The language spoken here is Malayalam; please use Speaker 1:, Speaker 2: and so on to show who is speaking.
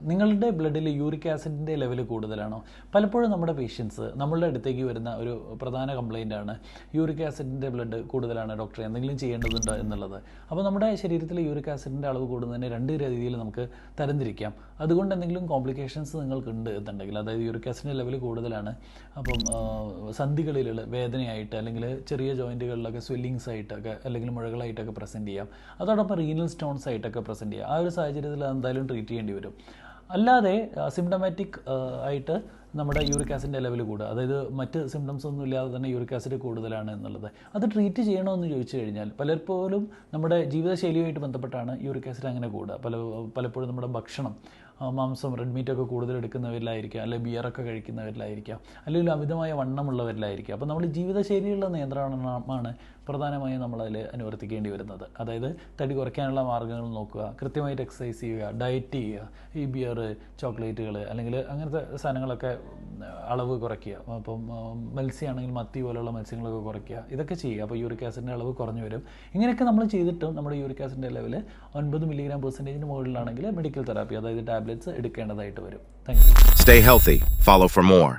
Speaker 1: നിങ്ങളുടെ ബ്ലഡിൽ യൂറിക് ആസിഡിൻ്റെ ലെവൽ കൂടുതലാണോ? പലപ്പോഴും നമ്മുടെ പേഷ്യൻസ് നമ്മളുടെ അടുത്തേക്ക് വരുന്ന ഒരു പ്രധാന കംപ്ലയിൻ്റ് ആണ് യൂറിക് ആസിഡിൻ്റെ ബ്ലഡ് കൂടുതലാണ് ഡോക്ടറെ, എന്തെങ്കിലും ചെയ്യേണ്ടതുണ്ടോ എന്നുള്ളത്. അപ്പോൾ നമ്മുടെ ശരീരത്തിൽ യൂറിക് ആസിഡിൻ്റെ അളവ് കൂടുന്നതിന് രണ്ട് രീതിയിൽ നമുക്ക് തരംതിരിക്കാം. അതുകൊണ്ട് എന്തെങ്കിലും കോംപ്ലിക്കേഷൻസ് നിങ്ങൾക്കുണ്ട് എന്നുണ്ടെങ്കിൽ, അതായത് യൂറിക് ആസിഡിൻ്റെ ലെവൽ കൂടുതലാണ്, അപ്പം സന്ധികളിലുള്ള വേദനയായിട്ട് അല്ലെങ്കിൽ ചെറിയ ജോയിൻറ്റുകളിലൊക്കെ സ്വെല്ലിങ്സ് ആയിട്ടൊക്കെ അല്ലെങ്കിൽ മുഴകളായിട്ടൊക്കെ പ്രസൻറ്റ് ചെയ്യാം. അതോടൊപ്പം റീനൽ സ്റ്റോൺസ് ആയിട്ടൊക്കെ പ്രസൻറ്റ് ചെയ്യാം. ആ ഒരു സാഹചര്യത്തിൽ എന്തായാലും ട്രീറ്റ് ചെയ്യേണ്ടി വരും. അല്ലാതെ സിംറ്റമാറ്റിക് ആയിട്ട് നമ്മുടെ യൂറിക് ആസിഡിൻ്റെ ലെവൽ കൂടുക, അതായത് മറ്റ് സിംറ്റംസ് ഒന്നും ഇല്ലാതെ തന്നെ യൂറിക് ആസിഡ് കൂടുതലാണ് എന്നുള്ളത്, അത് ട്രീറ്റ് ചെയ്യണമെന്ന് ചോദിച്ചു കഴിഞ്ഞാൽ പലപ്പോഴും നമ്മുടെ ജീവിതശൈലിയുമായിട്ട് ബന്ധപ്പെട്ടാണ് യൂറിക് ആസിഡ് അങ്ങനെ കൂടുക. പലപ്പോഴും നമ്മുടെ ഭക്ഷണം, മാംസം, റെഡ് മീറ്റൊക്കെ കൂടുതൽ എടുക്കുന്നവരിലായിരിക്കാം, അല്ലെങ്കിൽ ബിയറൊക്കെ കഴിക്കുന്നവരിലായിരിക്കാം, അല്ലെങ്കിൽ അമിതമായ വണ്ണമുള്ളവരിലായിരിക്കാം. അപ്പോൾ നമ്മൾ ജീവിതശൈലിയുള്ള നിയന്ത്രണമാണ് പ്രധാനമായും നമ്മളതിൽ അനുവർത്തിക്കേണ്ടി വരുന്നത്. അതായത് തടി കുറയ്ക്കാനുള്ള മാർഗ്ഗങ്ങൾ നോക്കുക, കൃത്യമായിട്ട് എക്സസൈസ് ചെയ്യുക, ഡയറ്റ് ചെയ്യുക, ഈ ബിയർ, ചോക്ലേറ്റുകൾ അല്ലെങ്കിൽ അങ്ങനത്തെ സാധനങ്ങളൊക്കെ അളവ് കുറയ്ക്കുക. അപ്പം മത്സ്യമാണെങ്കിൽ മത്തി പോലുള്ള മത്സ്യങ്ങളൊക്കെ കുറയ്ക്കുക, ഇതൊക്കെ ചെയ്യുക. അപ്പോൾ യൂറിക് ആസിഡിൻ്റെ അളവ് കുറഞ്ഞു വരും. ഇങ്ങനെയൊക്കെ നമ്മൾ ചെയ്തിട്ടും നമ്മുടെ യൂറിക് ആസിഡിൻ്റെ ലെവൽ 9 mg/% മുകളിലാണെങ്കിൽ മെഡിക്കൽ തെറാപ്പി, അതായത് ടാബ്ലറ്റ്സ് എടുക്കേണ്ടതായിട്ട് വരും. Thank you.
Speaker 2: Stay healthy. Follow for more.